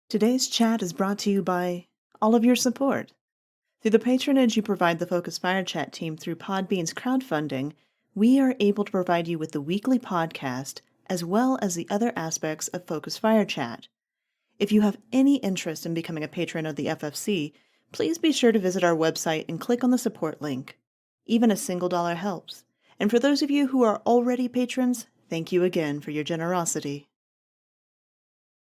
Today's chat is brought to you by all of your support. Through the patronage you provide the Focus Fire Chat team through Podbean's crowdfunding, we are able to provide you with the weekly podcast as well as the other aspects of Focus Fire Chat. If you have any interest in becoming a patron of the FFC, please be sure to visit our website and click on the support link. Even a single dollar helps. And for those of you who are already patrons, thank you again for your generosity.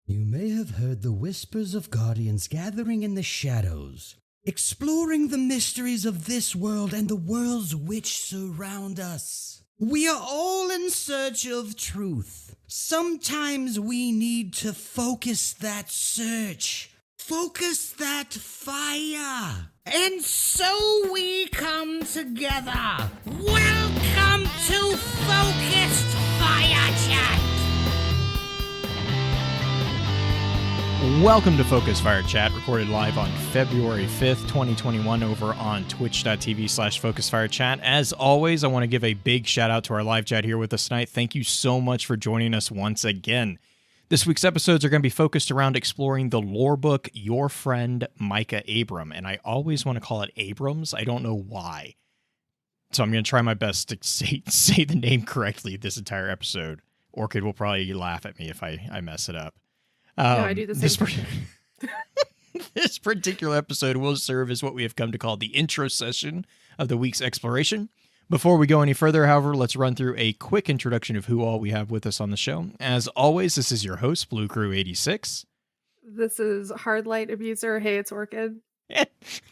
You may have heard the whispers of guardians gathering in the shadows, exploring the mysteries of this world and the worlds which surround us. We are all in search of truth. Sometimes we need to focus that search, focus that fire. And so we come together. Welcome to Focused Fire Chat. Welcome to Focus Fire Chat, recorded live on February 5th, 2021 over on twitch.tv/FocusFireChat. As always, I want to give a big shout out to our live chat here with us tonight. Thank you so much for joining us once again. This week's episodes are going to be focused around exploring the lore book, Your Friend Micah Abram. And I always want to call it Abrams. I don't know why. So I'm going to try my best to say the name correctly this entire episode. Orchid will probably laugh at me if I mess it up. No, I do the same thing. This particular episode will serve as what we have come to call the intro session of the week's exploration. Before we go any further, however, let's run through a quick introduction of who all we have with us on the show. As always, this is your host, Blue Crew 86. This is Hard Light Abuser. Hey, it's Orchid.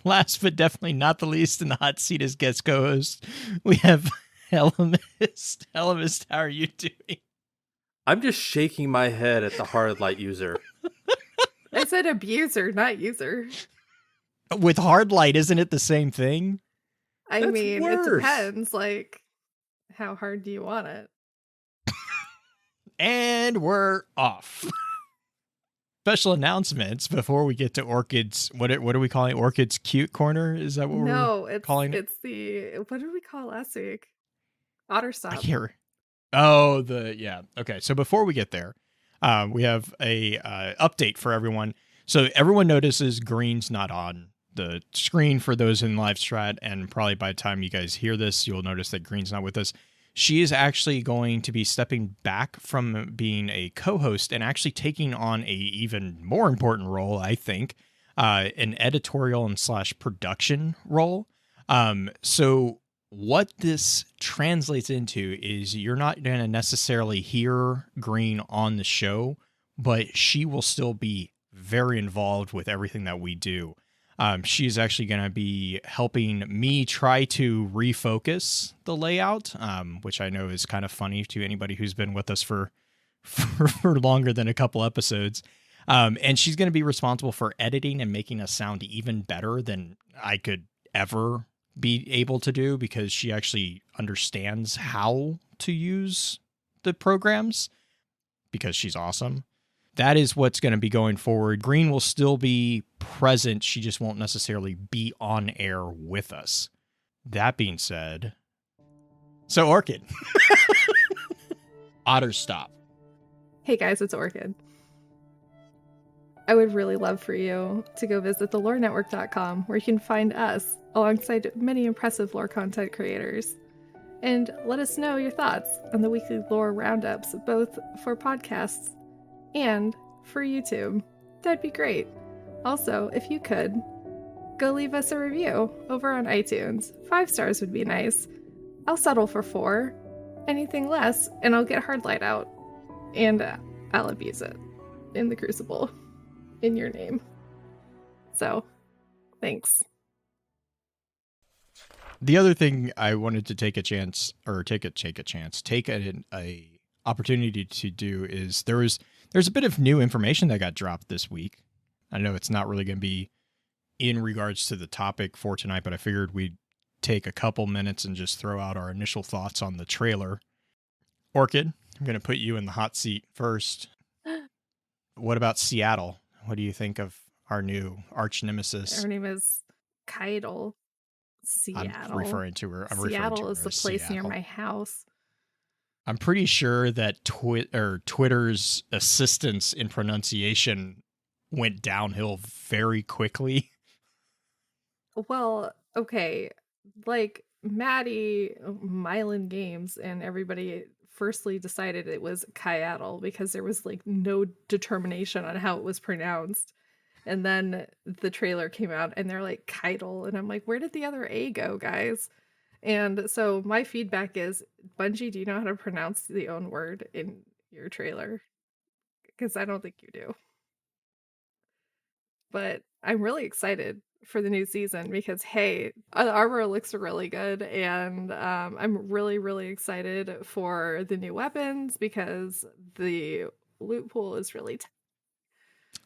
Last but definitely not the least in the hot seat as guest co-host, we have Ellimist. Ellimist, how are you doing? I'm just shaking my head at the hard light user. I said abuser, not user. With hard light, isn't it the same thing? I That's mean, worse. it depends. Like, how hard do you want it? And we're off. Special announcements before we get to Orchid's, what are we calling it? Orchid's Cute Corner? Is that what we're calling it? It's the, what did we call last week? Otter Stop. I can't. Oh, yeah. Okay, so before we get there, we have a update for everyone. So everyone notices Green's not on the screen for those in live strat, and probably by the time you guys hear this, you'll notice that Green's not with us. She is actually going to be stepping back from being a co-host and actually taking on a even more important role, I think, an editorial and / production role. So what this translates into is you're not going to necessarily hear Green on the show, but she will still be very involved with everything that we do. She's actually going to be helping me try to refocus the layout, which I know is kind of funny to anybody who's been with us for longer than a couple episodes. And she's going to be responsible for editing and making us sound even better than I could ever be able to do, because she actually understands how to use the programs, because she's awesome. That is what's going to be going forward. Green will still be present. She just won't necessarily be on air with us. That being said, so Orchid. Otter Stop. Hey guys, it's Orchid. I would really love for you to go visit thelorenetwork.com, where you can find us alongside many impressive lore content creators. And let us know your thoughts on the weekly lore roundups, both for podcasts and for YouTube. That'd be great. Also, if you could, go leave us a review over on iTunes. 5 stars would be nice. I'll settle for 4. Anything less, and I'll get Hard Light out. And I'll abuse it in the Crucible. In your name. So, thanks. The other thing I wanted to take an opportunity to do is there's a bit of new information that got dropped this week. I know it's not really going to be in regards to the topic for tonight, but I figured we'd take a couple minutes and just throw out our initial thoughts on the trailer. Orchid, I'm going to put you in the hot seat first. What about Seattle? What do you think of our new arch nemesis? Her name is Keitel. Seattle. I'm referring to her. Seattle is the place near my house. I'm pretty sure that Twitter's assistance in pronunciation went downhill very quickly. Well, okay, like Maddie, Mylan Games, and everybody firstly decided it was Kyaddle because there was like no determination on how it was pronounced. And then the trailer came out and they're like Keitel, and I'm like, where did the other A go, guys? And so my feedback is, Bungie, do you know how to pronounce the own word in your trailer? Because I don't think you do. But I'm really excited for the new season because, hey, the armor looks really good, and I'm really, really excited for the new weapons because the loot pool is really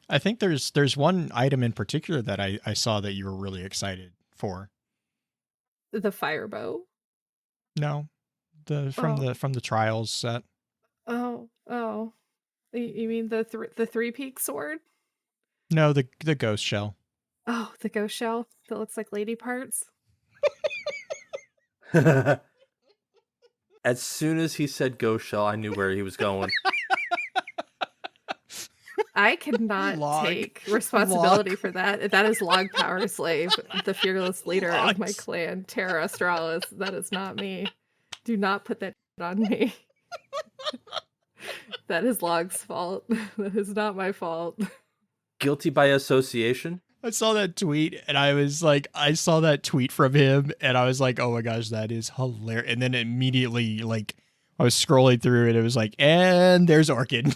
I think there's one item in particular that I saw that you were really excited for. the firebow. No, Oh. from the trials set. Oh. You mean the three-peak sword? No, the ghost shell. Oh, the ghost shell that looks like lady parts. As soon as he said ghost shell, I knew where he was going. I cannot Log. take responsibility for that. That is Log Power Slave, the fearless leader of my Logs. clan, Terra Australis. That is not me. Do not put that on me. That is Log's fault. That is not my fault. Guilty by association? I saw that tweet and I saw that tweet from him and I was like, oh my gosh, that is hilarious. And then immediately, like, I was scrolling through and it was like, and there's Orchid.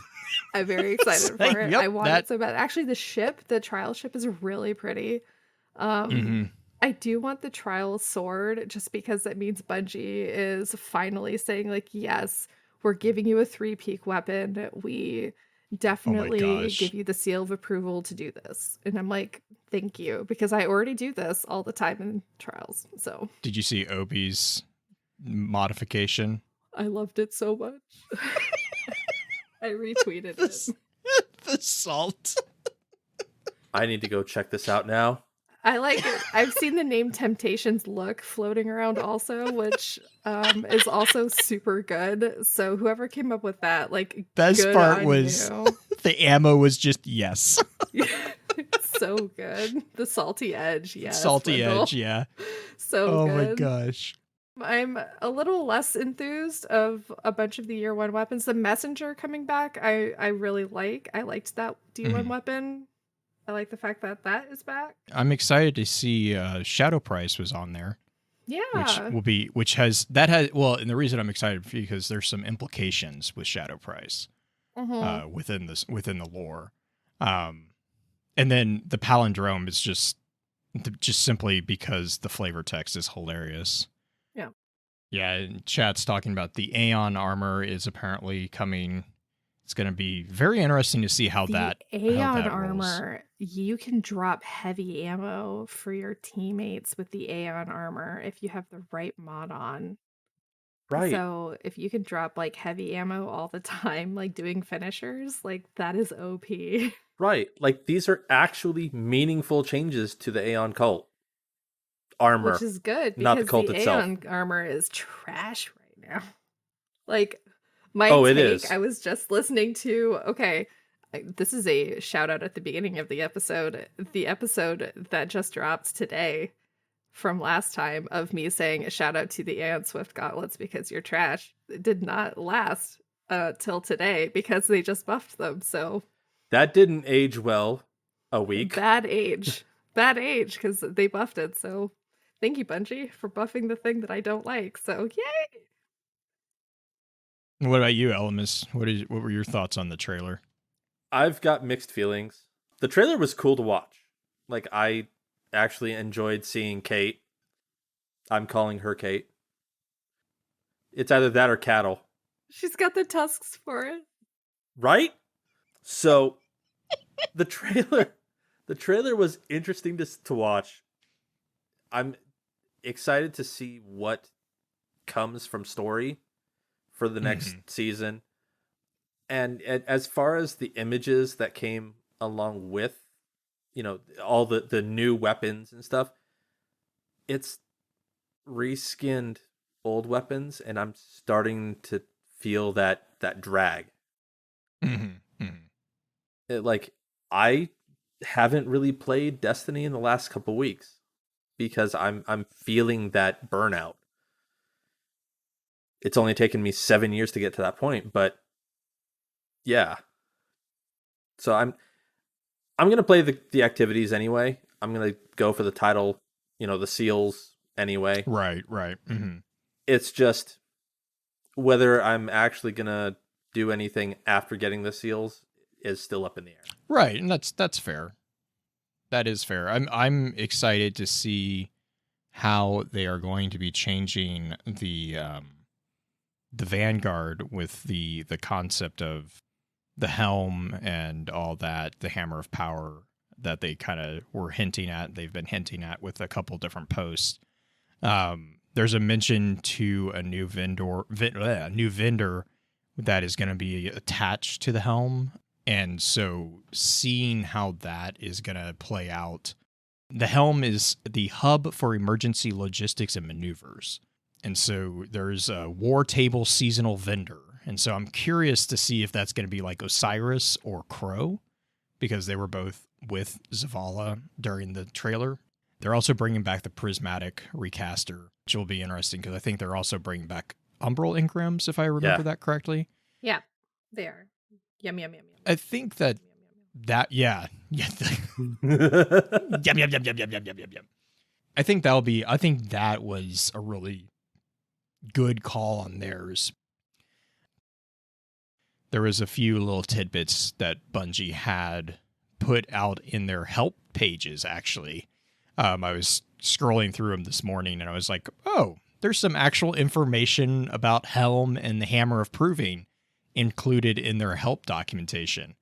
I'm very excited like, for it. yep, I want that- it so bad. Actually, the trial ship is really pretty. Mhm. I do want the trial sword just because that means Bungie is finally saying, like, yes, we're giving you a 3-peak weapon. We definitely gosh. give you the seal of approval to do this. And I'm like, thank you, because I already do this all the time in trials. So Did you see Obi's modification? I loved it so much. I retweeted it. The salt. I need to go check this out now. I like it. I've seen the name Temptations Look floating around also, which is also super good. So whoever came up with that, like, Best good part on was you. the ammo was just yes. It's so good. The salty edge, yes. Salty Wendell. edge, yeah. So Oh good. my gosh. I'm a little less enthused of a bunch of the year one weapons. The messenger coming back, I really like. I liked that D1 weapon. I like the fact that that is back. I'm excited to see Shadow Price was on there. Yeah. Which has and the reason I'm excited because there's some implications with Shadow Price within the lore. And then the palindrome is just simply because the flavor text is hilarious. Yeah. Yeah, and chat's talking about the Aeon armor is apparently coming. It's going to be very interesting to see how The that Aeon rolls. armor, you can drop heavy ammo for your teammates with the Aeon armor if you have the right mod on. Right. So if you can drop like heavy ammo all the time, like doing finishers, like that is OP. Right. Like, these are actually meaningful changes to the Aeon cult armor. Which is good not the because cult the itself. Aeon armor is trash right now. Like, my It take, is. I was just listening to, this is a shout out at the beginning of the episode that just dropped today from last time of me saying a shout out to the Aeon Swift gauntlets because you're trash. It did not last till today because they just buffed them. So That didn't age well a week. bad age because they buffed it. So thank you, Bungie, for buffing the thing that I don't like. So yay! What about you, Ellimist? What were your thoughts on the trailer? I've got mixed feelings. The trailer was cool to watch. Like, I actually enjoyed seeing Kate. I'm calling her Kate. It's either that or cattle. She's got the tusks for it. Right? So the trailer was interesting to watch. I'm excited to see what comes from story for the next season. And as far as the images that came along with, all the new weapons and stuff, it's reskinned old weapons, and I'm starting to feel that drag. Mm-hmm. I haven't really played Destiny in the last couple weeks because I'm feeling that burnout. It's only taken me 7 years to get to that point, but yeah. So I'm gonna play the activities anyway. I'm gonna go for the title, the seals anyway. Right. Mm-hmm. It's just whether I'm actually gonna do anything after getting the seals is still up in the air. Right, and that's fair. That is fair. I'm excited to see how they are going to be changing the Vanguard with the concept of the helm and all that, the hammer of power that they kind of were hinting at. They've been hinting at with a couple different posts. There's a mention to a new vendor that is going to be attached to the helm. And so seeing how that is going to play out, the helm is the hub for emergency logistics and maneuvers. And so there's a war table seasonal vendor. And so I'm curious to see if that's going to be like Osiris or Crow, because they were both with Zavala during the trailer. They're also bringing back the prismatic recaster, which will be interesting because I think they're also bringing back umbral engrams, if I remember that correctly. Yeah, they are. Yum, yum, yum, yum. I think that, yeah. Yum, yum. I think that was a really good call on theirs. There was a few little tidbits that Bungie had put out in their help pages, actually. I was scrolling through them this morning, and I was like, oh, there's some actual information about Helm and the Hammer of Proving included in their help documentation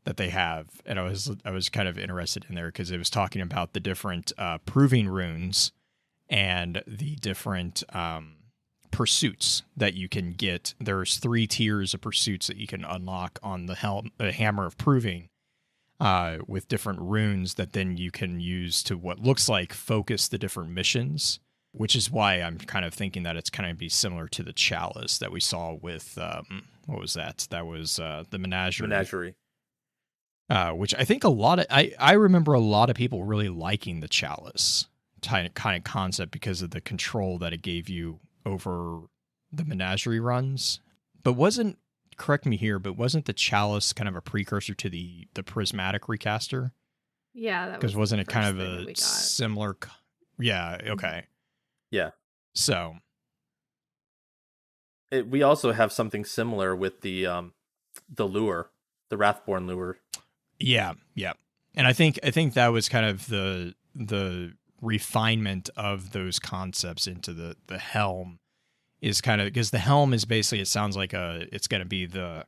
that they have. And I was kind of interested in there because it was talking about the different proving runes and the different pursuits that you can get. There's 3 tiers of pursuits that you can unlock on the Hammer of Proving, with different runes that then you can use to what looks like focus the different missions, which is why I'm kind of thinking that it's kind of be similar to the Chalice that we saw with, what was that? That was the Menagerie. Which I think I remember a lot of people really liking the Chalice kind of concept because of the control that it gave you over the Menagerie runs. But correct me here, but wasn't the Chalice kind of a precursor to the prismatic recaster? Yeah, that was. Because wasn't it kind of a similar? Yeah. Okay. Yeah. So we also have something similar with the lure, the Wrathborn lure. Yeah. And I think that was kind of the refinement of those concepts into the helm is kind of, because the helm is basically, it sounds like it's going to be the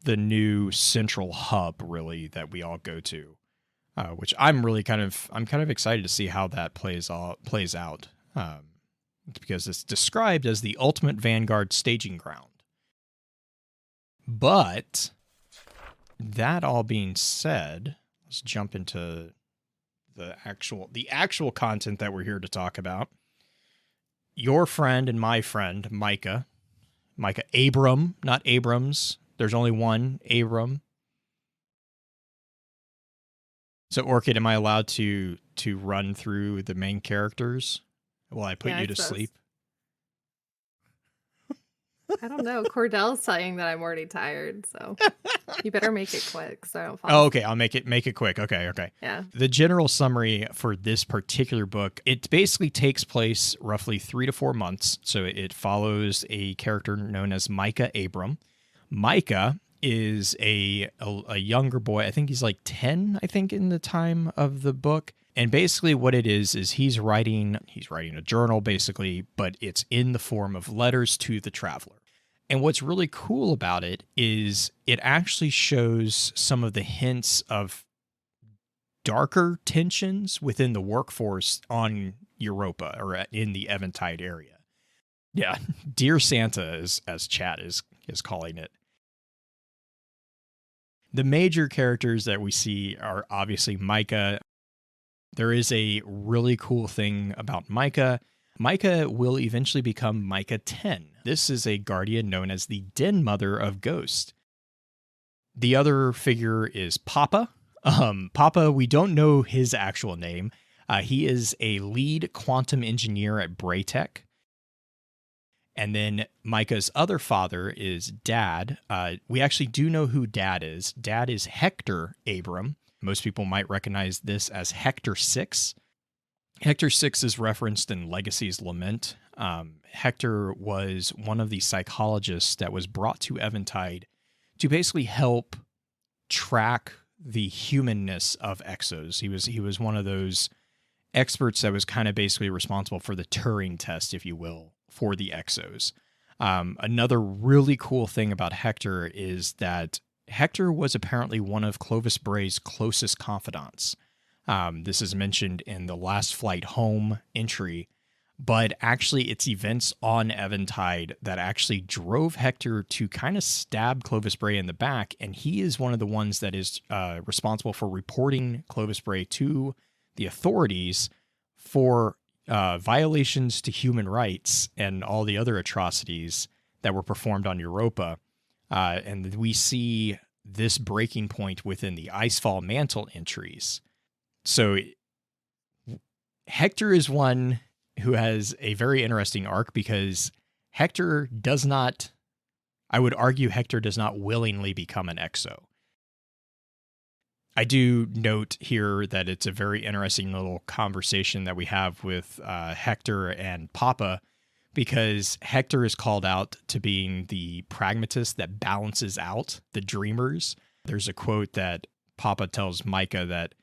new central hub really that we all go to, which I'm kind of excited to see how that plays out, because it's described as the ultimate Vanguard staging ground. But that all being said, let's jump into the actual content that we're here to talk about. Your friend and my friend, Micah Abram, not Abrams. There's only one Abram. So Orchid, am I allowed to run through the main characters while I put you to sleep? I don't know. Cordell's saying that I'm already tired, so you better make it quick so I don't fall. Oh, okay. I'll make it quick. Okay. Yeah. The general summary for this particular book, it basically takes place roughly 3 to 4 months. So it follows a character known as Micah Abram. Micah is a younger boy. I think he's like 10, I think, in the time of the book. And basically what it is he's writing a journal basically, but it's in the form of letters to the traveler. And what's really cool about it is it actually shows some of the hints of darker tensions within the workforce on Europa or in the Eventide area. Yeah, Dear Santa, as chat is calling it. The major characters that we see are obviously Micah. There is a really cool thing about Micah. Micah will eventually become Micah 10. This is a guardian known as the Den Mother of Ghost. The other figure is Papa. Papa, we don't know his actual name. He is a lead quantum engineer at Braytech. And then Micah's other father is Dad. We actually do know who Dad is. Dad is Hector Abram. Most people might recognize this as Hector 6. Hector 6 is referenced in Legacy's Lament. Hector was one of the psychologists that was brought to Eventide to basically help track the humanness of Exos. He was one of those experts that was kind of basically responsible for the Turing test, if you will, for the Exos. Another really cool thing about Hector is that Hector was apparently one of Clovis Bray's closest confidants. This is mentioned in the Last Flight Home entry, but actually it's events on Eventide that actually drove Hector to kind of stab Clovis Bray in the back, and he is one of the ones that is responsible for reporting Clovis Bray to the authorities for violations to human rights and all the other atrocities that were performed on Europa. And we see this breaking point within the Icefall Mantle entries. So Hector is one who has a very interesting arc because Hector does not, I would argue Hector does not willingly become an Exo. I do note here that it's a very interesting little conversation that we have with Hector and Papa, because Hector is called out to being the pragmatist that balances out the dreamers. There's a quote that Papa tells Micah that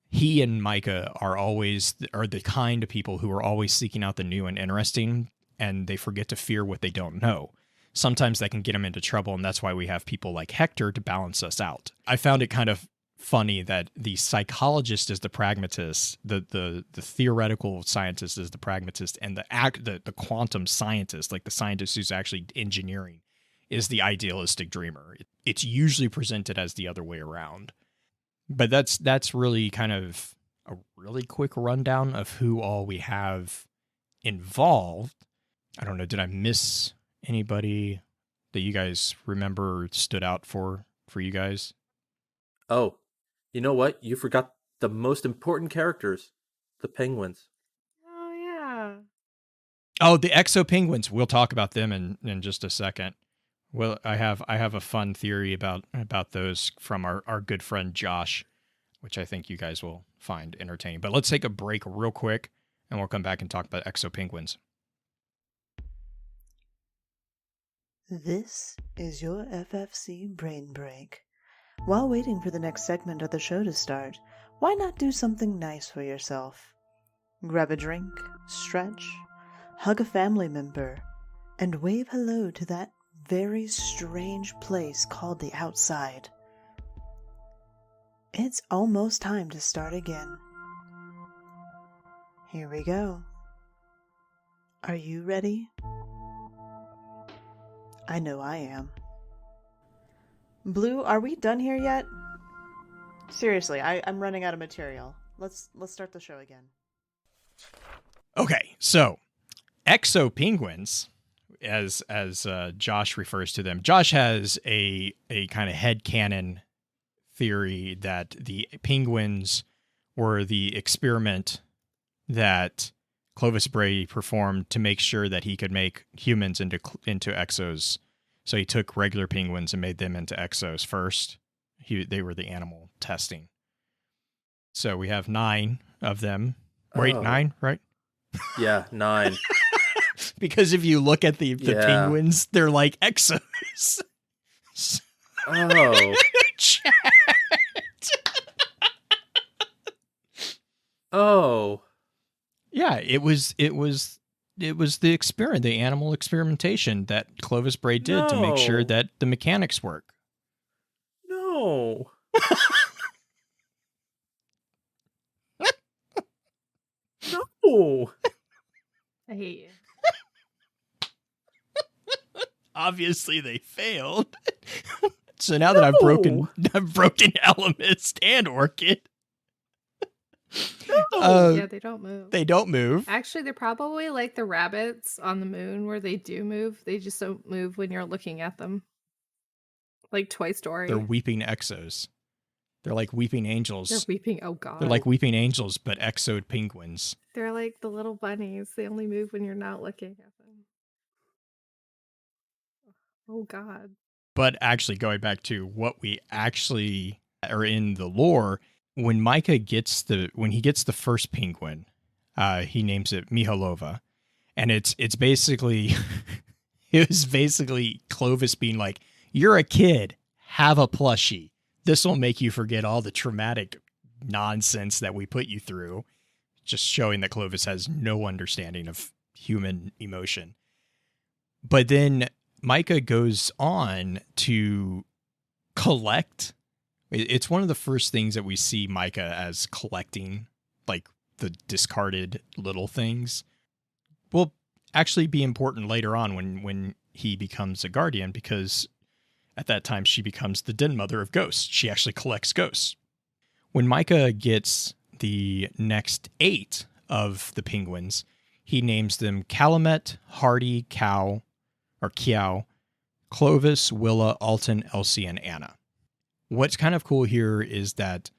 he and Micah are the kind of people who are always seeking out the new and interesting, and they forget to fear what they don't know. Sometimes that can get them into trouble, and that's why we have people like Hector to balance us out. I found it kind of funny that the psychologist is the pragmatist, the theoretical scientist is the pragmatist, and the quantum scientist, like the scientist who's actually engineering, is the idealistic dreamer. It's usually presented as the other way around. But that's really kind of a really quick rundown of who all we have involved. I don't know, did I miss anybody that you guys remember stood out for you guys? Oh, you know what? You forgot the most important characters, the penguins. Oh yeah. Oh, the Exo Penguins. We'll talk about them in just a second. Well, I have a fun theory about those from our good friend Josh, which I think you guys will find entertaining. But let's take a break real quick, and we'll come back and talk about Exo Penguins. This is your FFC Brain Break. While waiting for the next segment of the show to start, why not do something nice for yourself? Grab a drink, stretch, hug a family member, and wave hello to that very strange place called the outside. It's almost time to start again. Here we go. Are you ready? I know I am. Blue, are we done here yet? Seriously, I'm running out of material. Let's start the show again. Okay, so Exo Penguins, as Josh refers to them. Josh has a kind of headcanon theory that the penguins were the experiment that Clovis Bray performed to make sure that he could make humans into Exos. So he took regular penguins and made them into Exos first. They were the animal testing. So we have 9 of them. Wait, 9, right? Yeah, 9. Because if you look at the penguins, they're like Exos. Oh. Chat. Oh. Yeah, it was the experiment, the animal experimentation that Clovis Bray did to make sure that the mechanics work. No. No. I hate you. Obviously they failed. So now that I've broken Ellimist and Orchid. Yeah, they don't move. They don't move. Actually, they're probably like the rabbits on the moon where they do move. They just don't move when you're looking at them. Like Toy Story. They're weeping Exos. They're like weeping angels. They're weeping. Oh god. They're like weeping angels, but Exo Penguins. They're like the little bunnies. They only move when you're not looking at them. Oh god. But actually, going back to what we actually are in the lore, when Micah gets the first penguin, he names it Mihalova, and it's basically it was basically Clovis being like, "You're a kid, have a plushie. This will make you forget all the traumatic nonsense that we put you through." Just showing that Clovis has no understanding of human emotion. But then Micah goes on to collect. It's one of the first things that we see Micah as collecting, like the discarded little things. Will actually be important later on when he becomes a guardian, because at that time she becomes the den mother of ghosts. She actually collects ghosts. When Micah gets the next 8 of the penguins, he names them Calumet, Hardy, Kiao, Clovis, Willa, Alton, Elsie, and Anna. What's kind of cool here is that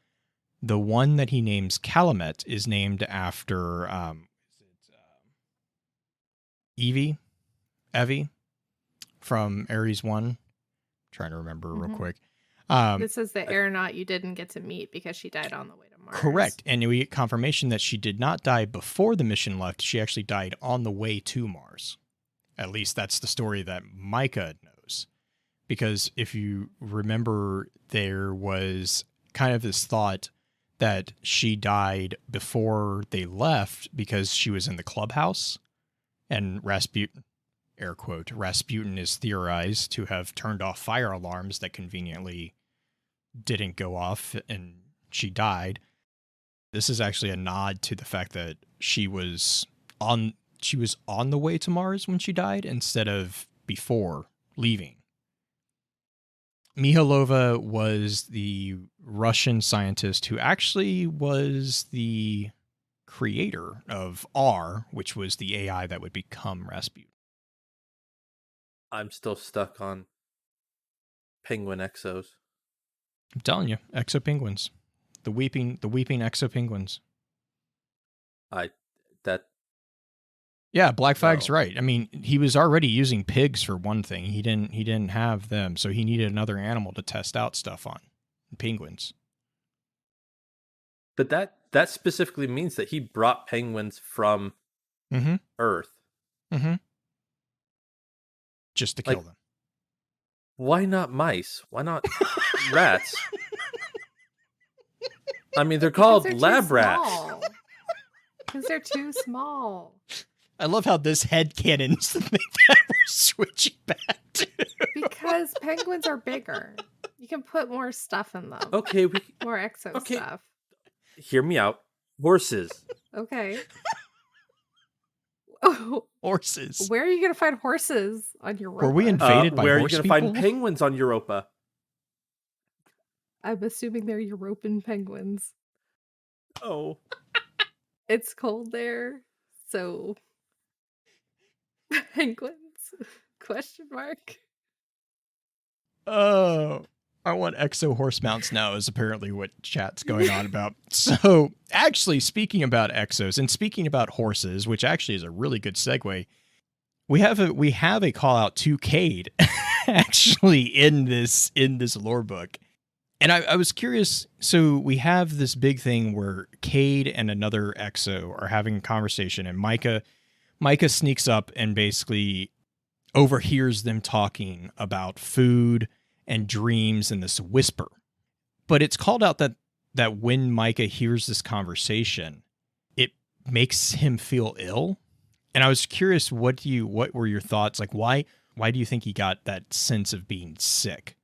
the one that he names Calumet is named after Evie from Ares 1. Trying to remember real quick. This is the aeronaut you didn't get to meet because she died on the way to Mars. Correct. And we get confirmation that she did not die before the mission left. She actually died on the way to Mars. At least that's the story that Micah knows. Because if you remember, there was kind of this thought that she died before they left because she was in the clubhouse. And Rasputin, air quote, Rasputin is theorized to have turned off fire alarms that conveniently didn't go off and she died. This is actually a nod to the fact that she was on the way to Mars when she died instead of before leaving. Mihalova was the Russian scientist who actually was the creator of R, which was the AI that would become Rasputin. I'm still stuck on penguin exos. I'm telling you, Exo Penguins. The weeping Exo Penguins. Yeah, Black Flag's right. I mean, he was already using pigs for one thing. He didn't have them, so he needed another animal to test out stuff on. Penguins. But that specifically means that he brought penguins from Earth. Mm-hmm. Just to kill them. Why not mice? Why not rats? I mean, they're called lab rats. Because they're too small. I love how this headcanon's the thing that we're switching back to. Because penguins are bigger. You can put more stuff in them. Okay. More exo stuff. Hear me out. Horses. Okay. Horses. Where are you going to find horses on Europa? Were we invaded by where horse are you people? going to find penguins on Europa? I'm assuming they're European penguins. Oh. It's cold there, so... Penguins? Question mark. Oh, I want exo horse mounts now is apparently what chat's going on about. So actually, speaking about exos and speaking about horses, which actually is a really good segue, we have a call out to Cade actually in this lore book. And I was curious. So we have this big thing where Cade and another exo are having a conversation, and Micah sneaks up and basically overhears them talking about food and dreams and this whisper. But it's called out that when Micah hears this conversation, it makes him feel ill. And I was curious, what were your thoughts? Like, why do you think he got that sense of being sick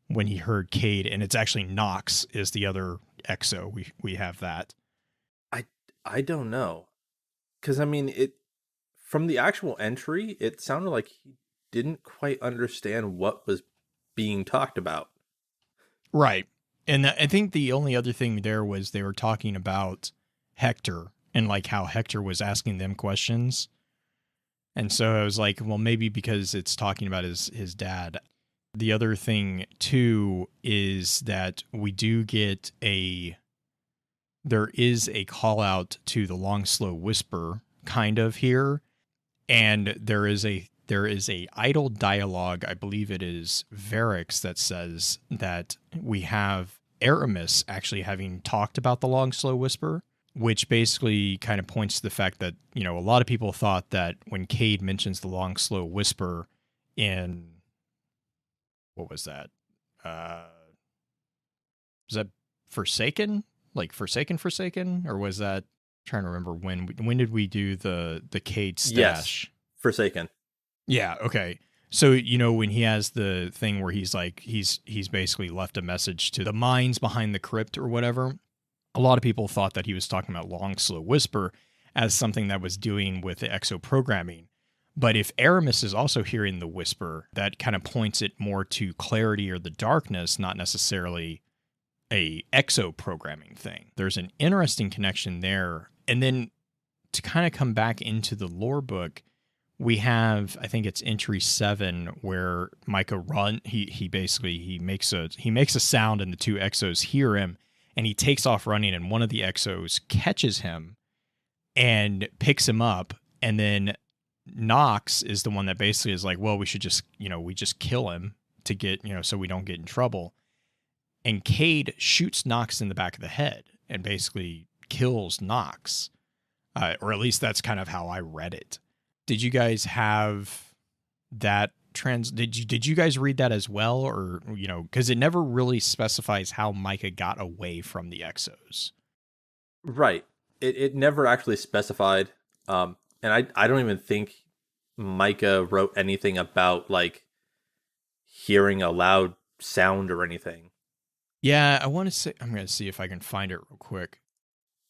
when he heard Cade? And it's actually Nox is the other exo. We have that. I don't know. Because, I mean, from the actual entry, it sounded like he didn't quite understand what was being talked about. Right. And I think the only other thing there was they were talking about Hector and like how Hector was asking them questions. And so I was like, well, maybe because it's talking about his dad. The other thing too is that we do get there is a call out to the long slow whisper kind of here, and there is a idle dialogue, I believe it is Varix, that says that we have Ellimist actually having talked about the long slow whisper, which basically kind of points to the fact that, a lot of people thought that when Cade mentions the long slow whisper in, what was that? Was that Forsaken? Like Forsaken? Or was that, I'm trying to remember when did we do the Cade stash? Yes, Forsaken. Yeah, okay. So, when he has the thing where he's like, he's basically left a message to the minds behind the crypt or whatever, a lot of people thought that he was talking about long slow whisper as something that was doing with the exo programming. But if Aramis is also hearing the whisper, that kind of points it more to clarity or the darkness, not necessarily a exo programming thing. There's an interesting connection there. And then to kind of come back into the lore book, we have, I think it's entry 7, where Micah he makes a sound and the two exos hear him, and he takes off running, and one of the exos catches him and picks him up, and then Nox is the one that basically is like, well, we should just, we just kill him to get, so we don't get in trouble. And Cade shoots Nox in the back of the head and basically kills Nox. Or at least that's kind of how I read it. Did you guys have that did you guys read that as well? Or, because it never really specifies how Micah got away from the Exos. Right. It never actually specified. And I don't even think Micah wrote anything about like hearing a loud sound or anything. Yeah, I'm going to see if I can find it real quick.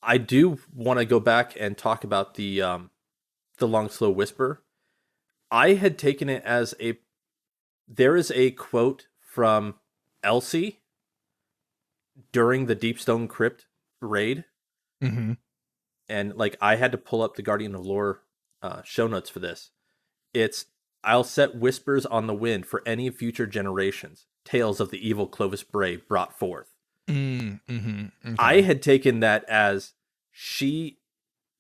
I do want to go back and talk about the long slow whisper. I had taken it as there is a quote from Elsie during the Deepstone Crypt raid. Mm-hmm. And like I had to pull up the Guardian of Lore show notes for this. It's, I'll set whispers on the wind for any future generations, tales of the evil Clovis Bray brought forth. Mm-hmm. Okay. I had taken that as she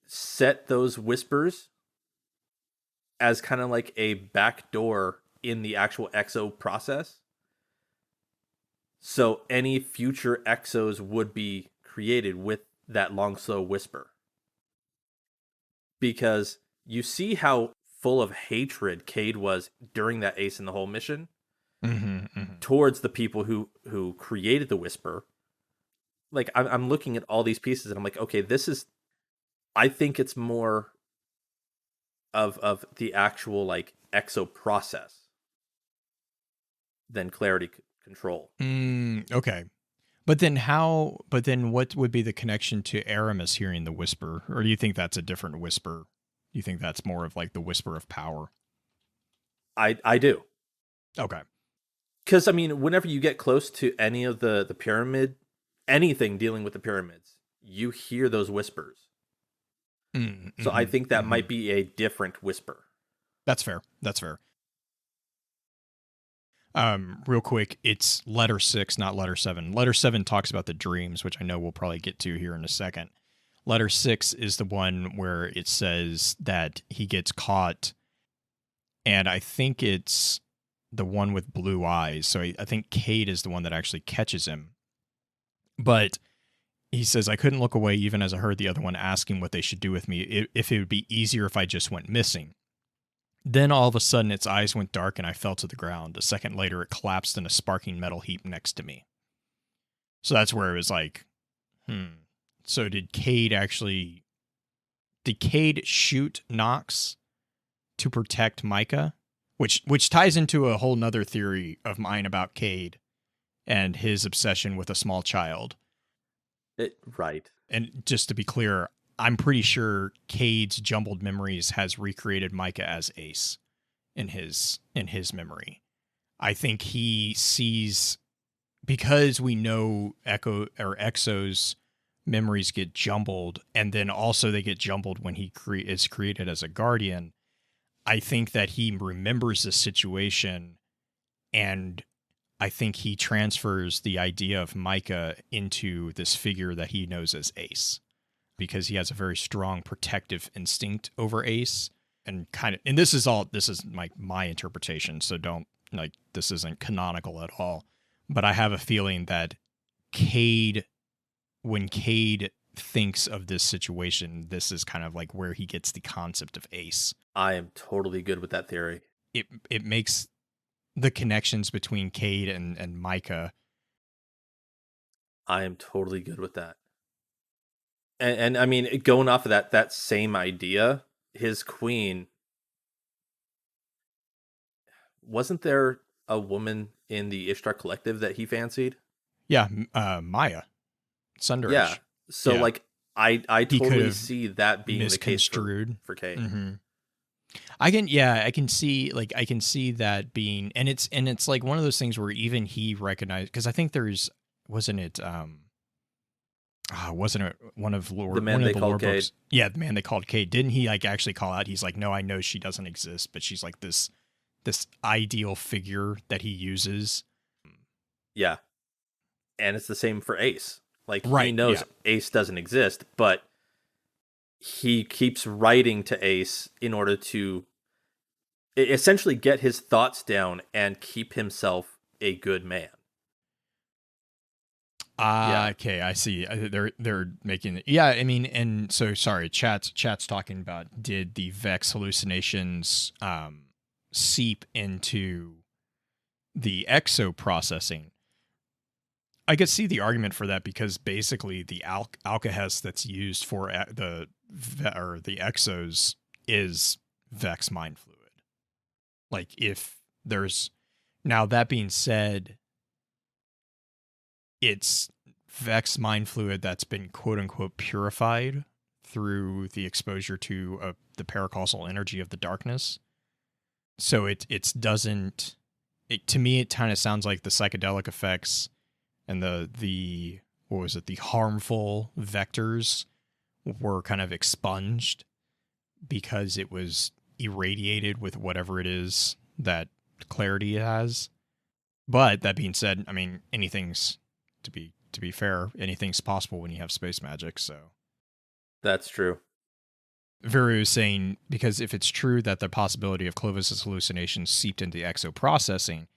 set those whispers as kind of like a backdoor in the actual Exo process. So any future Exos would be created with that long slow whisper. Because you see how full of hatred Cade was during that Ace in the Hole mission towards the people who created the whisper. Like I'm looking at all these pieces and I'm like, okay, I think it's more of the actual like Exo process than clarity control. Okay. But then what would be the connection to Aramis hearing the whisper? Or do you think that's a different whisper? Do you think that's more of like the whisper of power? I do. Okay. Because, I mean, whenever you get close to any of the pyramid, anything dealing with the pyramids, you hear those whispers. So I think that might be a different whisper. That's fair. Real quick, it's letter 6, not letter 7. Letter 7 talks about the dreams, which I know we'll probably get to here in a second. Letter 6 is the one where it says that he gets caught, and I think it's the one with blue eyes. So I think Cade is the one that actually catches him. But he says, I couldn't look away even as I heard the other one asking what they should do with me, if it would be easier if I just went missing. Then all of a sudden its eyes went dark and I fell to the ground. A second later it collapsed in a sparking metal heap next to me. So that's where it was like, So did Cade shoot Nox to protect Micah? Which ties into a whole nother theory of mine about Cade and his obsession with a small child. Right. And just to be clear, I'm pretty sure Cade's jumbled memories has recreated Micah as Ace in his memory. I think he sees, because we know Exo's memories get jumbled, and then also they get jumbled when he is created as a guardian. I think that he remembers the situation and I think he transfers the idea of Micah into this figure that he knows as Ace, because he has a very strong protective instinct over Ace, and this is my interpretation, so don't, like, this isn't canonical at all, but I have a feeling that when Cade thinks of this situation, this is kind of like where he gets the concept of Ace. I am totally good with that theory. It makes the connections between Cade and Micah. I am totally good with that. And I mean, going off of that same idea, his queen, wasn't there a woman in the Ishtar Collective that he fancied? Yeah, Maya. Sunderesh. Yeah. So Yeah. like I He could totally have see that being the case misconstrued. for Kate. Mm-hmm. I can see that being, and it's like one of those things where even he recognized, because I think wasn't it one of lore, The man one they of the called lore Cade. books? Yeah, the man they called Cade. Didn't he like actually call out? He's like, no, I know she doesn't exist, but she's like this ideal figure that he uses. Yeah. And it's the same for Ace. Like, he Right, knows yeah. Ace doesn't exist, but he keeps writing to Ace in order to essentially get his thoughts down and keep himself a good man. Yeah. Okay, I see. They're making it. Yeah, I mean, and so sorry, chat's talking about, did the Vex hallucinations seep into the Exo processing? I could see the argument for that, because basically the alkahest that's used for the Exos is Vex mind fluid. Like, if there's, now that being said, it's Vex mind fluid that's been quote unquote purified through the exposure to the paracausal energy of the darkness. So it doesn't, to me, it kind of sounds like the psychedelic effects and the what was it, the harmful vectors were kind of expunged because it was irradiated with whatever it is that clarity has. But that being said, I mean, anything's, to be fair, anything's possible when you have space magic, so. That's true. Veru is saying, because if it's true that the possibility of Clovis's hallucinations seeped into Exo processing,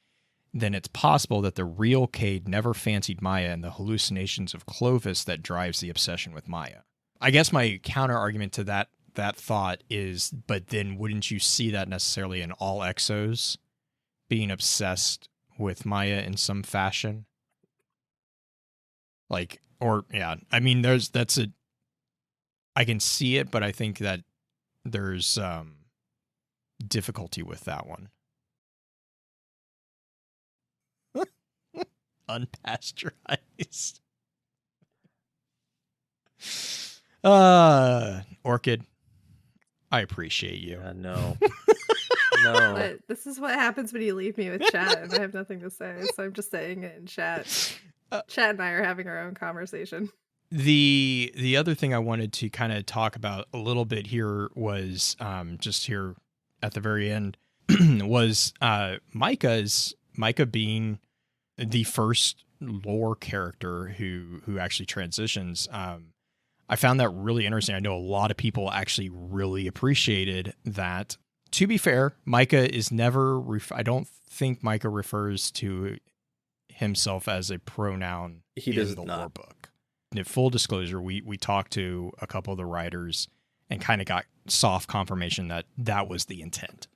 then it's possible that the real Cade never fancied Maya, and the hallucinations of Clovis that drives the obsession with Maya. I guess my counter argument to that thought is, but then wouldn't you see that necessarily in all Exos being obsessed with Maya in some fashion? Like, or yeah, I mean, I can see it, but I think that there's difficulty with that one. Unpasteurized. Orchid, I appreciate you. No. No. But this is what happens when you leave me with chat and I have nothing to say, so I'm just saying it in chat. Chat and I are having our own conversation. The other thing I wanted to kind of talk about a little bit here was just here at the very end was Micah being the first lore character who actually transitions. I found that really interesting. I know a lot of people actually really appreciated that. To be fair, Micah is never, I don't think Micah refers to himself as a pronoun He in does the not. lore book. In full disclosure, we talked to a couple of the writers and kind of got soft confirmation that was the intent.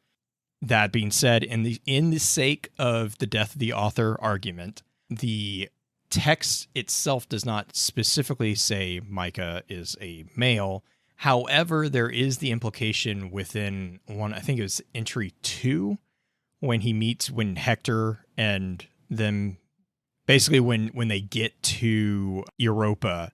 That being said, in the sake of the death of the author argument, the text itself does not specifically say Micah is a male. However, there is the implication within one, I think it was entry 2, when Hector and them, basically when they get to Europa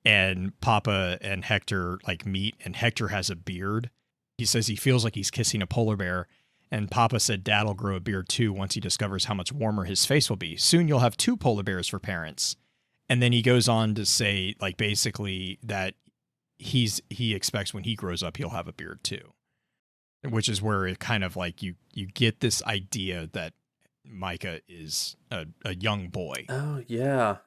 and Papa and Hector like meet, and Hector has a beard. He says he feels like he's kissing a polar bear. And Papa said Dad'll grow a beard too once he discovers how much warmer his face will be. Soon you'll have 2 polar bears for parents. And then he goes on to say, like, basically that he expects when he grows up he'll have a beard too. Which is where it kind of like you get this idea that Micah is a young boy. Oh, yeah.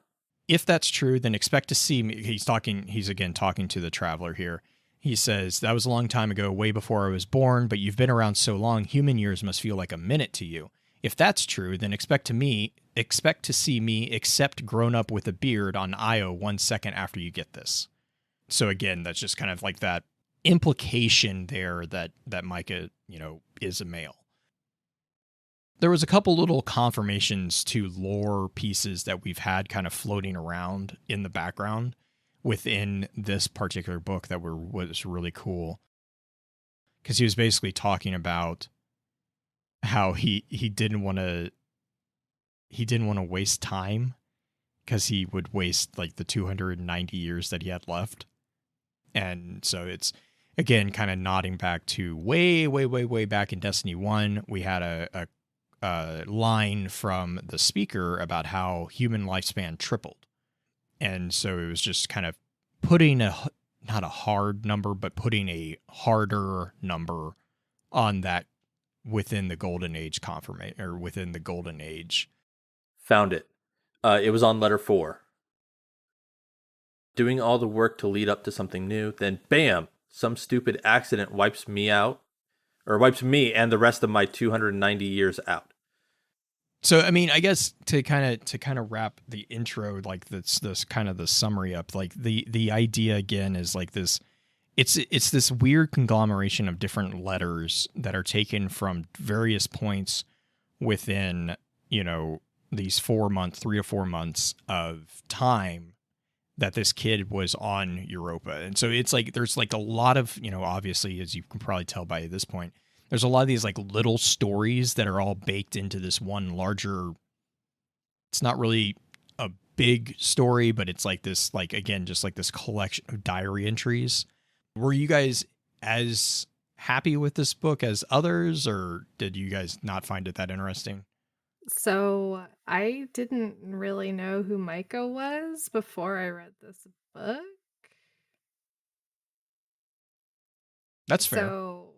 If that's true, then expect to see me. He's again talking to the traveler here. He says, that was a long time ago, way before I was born, but you've been around so long, human years must feel like a minute to you. If that's true, then expect to see me, except grown up with a beard on Io 1 second after you get this. So again, that's just kind of like that implication there that Micah, is a male. There was a couple little confirmations to lore pieces that we've had kind of floating around in the background within this particular book that was really cool. Because he was basically talking about how he didn't want to waste time, because he would waste like the 290 years that he had left. And so it's, again, kind of nodding back to way back in Destiny 1. We had a line from the speaker about how human lifespan tripled. And so it was just kind of putting not a hard number, but putting a harder number on that within the Golden Age confirmation, or within the Golden Age. Found it. It was on letter 4. Doing all the work to lead up to something new, then bam, some stupid accident wipes me out, or wipes me and the rest of my 290 years out. So, I mean, I guess to kind of wrap the intro, like this kind of the summary up, like the idea again is like this, it's this weird conglomeration of different letters that are taken from various points within, these 3 or 4 months of time that this kid was on Europa. And so it's like, there's like a lot of, obviously, as you can probably tell by this point, there's a lot of these like little stories that are all baked into this one larger, it's not really a big story, but it's like this, like, again, just like this collection of diary entries. Were you guys as happy with this book as others, or did you guys not find it that interesting? So I didn't really know who Micah was before I read this book. That's fair. So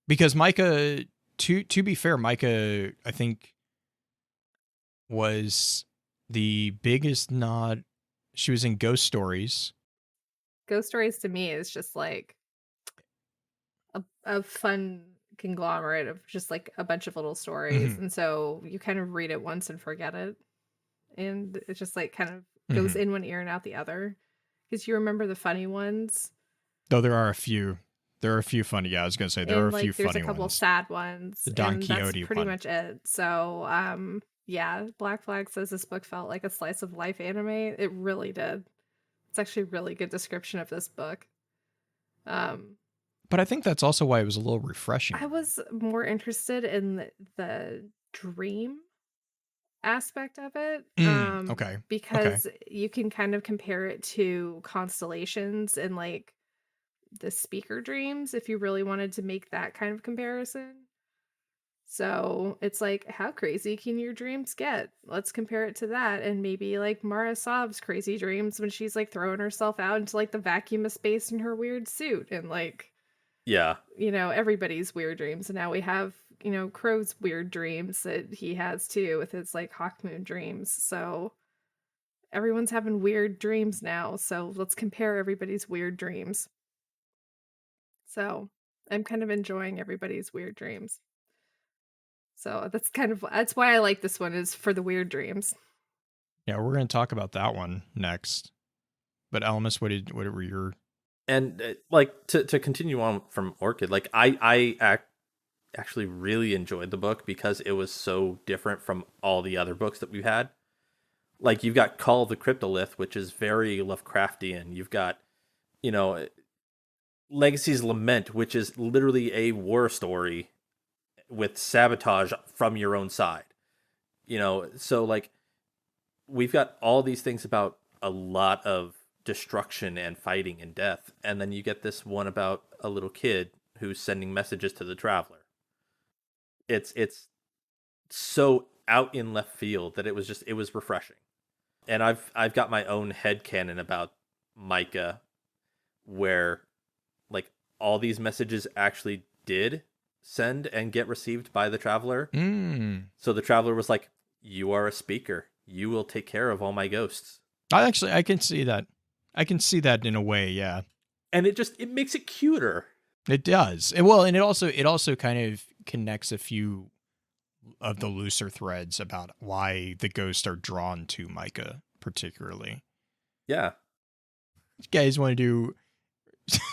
Because Micah, to be fair, Micah, I think, was the biggest nod. She was in Ghost Stories. Ghost Stories to me is just like a fun conglomerate of just like a bunch of little stories. Mhm. And so you kind of read it once and forget it. And it just like kind of goes in one ear and out the other. Because you remember the funny ones. Though there are a few. There are a few funny. Yeah, I was gonna say there are a few funny ones. There's a couple sad ones. The Don and Quixote that's pretty one. much it. So yeah, Black Flag says this book felt like a slice of life anime. It really did. It's actually a really good description of this book. But I think that's also why it was a little refreshing. I was more interested in the dream aspect of it. Okay. Because you can kind of compare it to constellations and like the speaker dreams if you really wanted to make that kind of comparison. So it's like, how crazy can your dreams get? Let's compare it to that. And maybe like Mara Sov's crazy dreams when she's like throwing herself out into like the vacuum of space in her weird suit, and like, Yeah. Everybody's weird dreams. And now we have, Crow's weird dreams that he has too with his like Hawk Moon dreams. So everyone's having weird dreams now. So let's compare everybody's weird dreams. So I'm kind of enjoying everybody's weird dreams. So that's why I like this one, is for the weird dreams. Yeah, we're going to talk about that one next. But Ellimist, what were your... And like to continue on from Orchid, like I actually really enjoyed the book because it was so different from all the other books that we've had. Like, you've got Call of the Cryptolith, which is very Lovecraftian. You've got, Legacy's Lament, which is literally a war story with sabotage from your own side. So like, we've got all these things about a lot of destruction and fighting and death, and then you get this one about a little kid who's sending messages to the traveler. It's so out in left field that it was refreshing. And I've got my own headcanon about Micah, where like all these messages actually did send and get received by the Traveler. Mm. So the Traveler was like, you are a speaker. You will take care of all my ghosts. I can see that. I can see that in a way, yeah. And it makes it cuter. It does. And it also kind of connects a few of the looser threads about why the ghosts are drawn to Micah particularly. Yeah. You guys want to do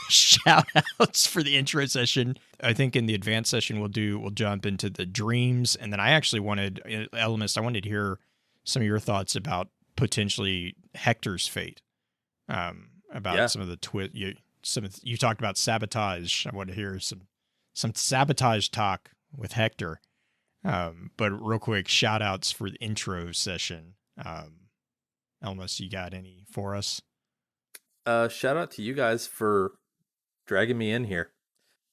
shout outs for the intro session? I think in the advanced session we'll jump into the dreams, and then I actually wanted Ellimist, I wanted to hear some of your thoughts about potentially Hector's fate. About some of the you talked about sabotage. I want to hear some sabotage talk with Hector. But real quick, shout outs for the intro session. Elmas, you got any for us? Shout out to you guys for dragging me in here.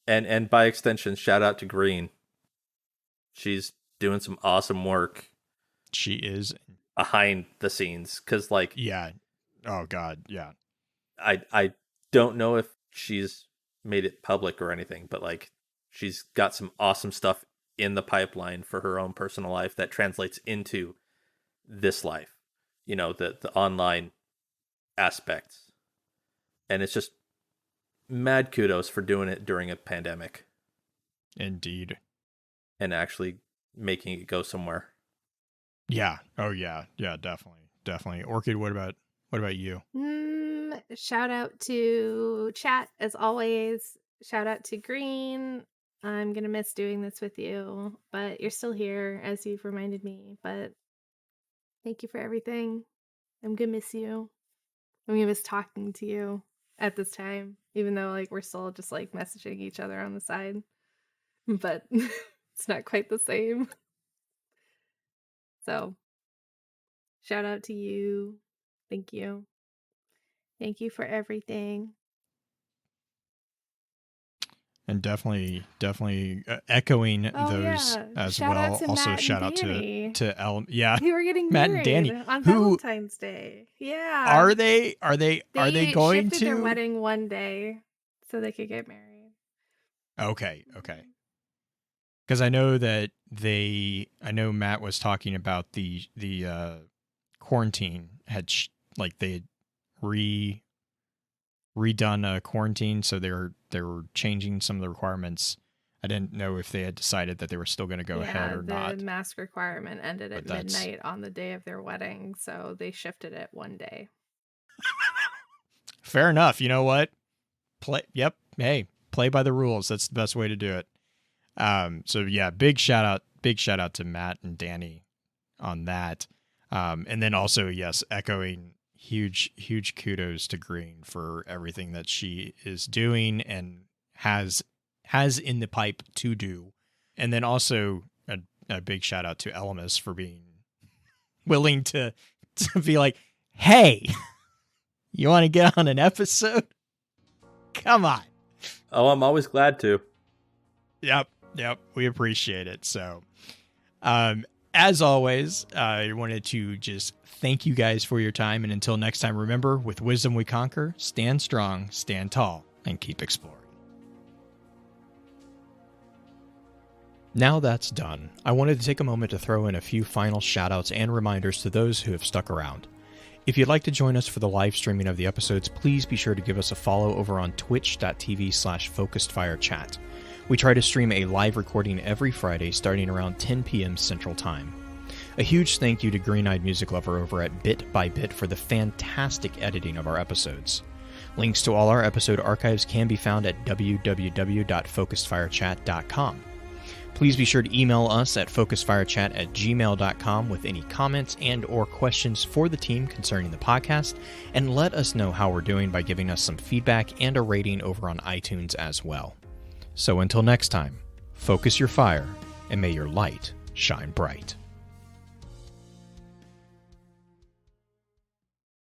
And by extension, shout out to Green. She's doing some awesome work. She is behind the scenes. 'Cause yeah. Oh God. Yeah. I don't know if she's made it public or anything, but she's got some awesome stuff in the pipeline for her own personal life that translates into this life, the online aspects. And it's just mad kudos for doing it during a pandemic. Indeed. And actually making it go somewhere. Yeah. Oh yeah. Yeah, definitely. Orchid, what about you? Shout out to chat as always. Shout out to Green. I'm gonna miss doing this with you, but you're still here, as you've reminded me. But thank you for everything. I'm gonna miss you. I'm gonna miss talking to you at this time, even though we're still just messaging each other on the side. But it's not quite the same. So shout out to you. Thank you. Thank you for everything. And definitely echoing those as shout well. Out to also, Matt shout and out Danny. to El. Yeah, who are getting Matt married and Danny on Valentine's Day. Yeah, are they going shifted to their wedding one day so they could get married? Okay. Because I know that I know Matt was talking about the quarantine had they had redone a quarantine, so they were changing some of the requirements. I didn't know if they had decided that they were still going to go ahead or not. The mask requirement ended at midnight on the day of their wedding, so they shifted it one day. Fair enough. You know what? Hey, play by the rules. That's the best way to do it. So yeah, big shout out to Matt and Danny on that. And then also, yes, echoing huge kudos to Green for everything that she is doing and has in the pipe to do. And then also a big shout out to Ellimist for being willing to be like, hey, you want to get on an episode? Come on. Oh, I'm always glad to. Yep. We appreciate it. So, as always, I wanted to just thank you guys for your time. And until next time, remember, with wisdom we conquer, stand strong, stand tall, and keep exploring. Now that's done, I wanted to take a moment to throw in a few final shoutouts and reminders to those who have stuck around. If you'd like to join us for the live streaming of the episodes, please be sure to give us a follow over on twitch.tv/focusedfirechat. We try to stream a live recording every Friday starting around 10 p.m. Central Time. A huge thank you to Green Eyed Music Lover over at Bit by Bit for the fantastic editing of our episodes. Links to all our episode archives can be found at www.focusedfirechat.com. Please be sure to email us at focusedfirechat@gmail.com with any comments and or questions for the team concerning the podcast, and let us know how we're doing by giving us some feedback and a rating over on iTunes as well. So until next time, focus your fire and may your light shine bright.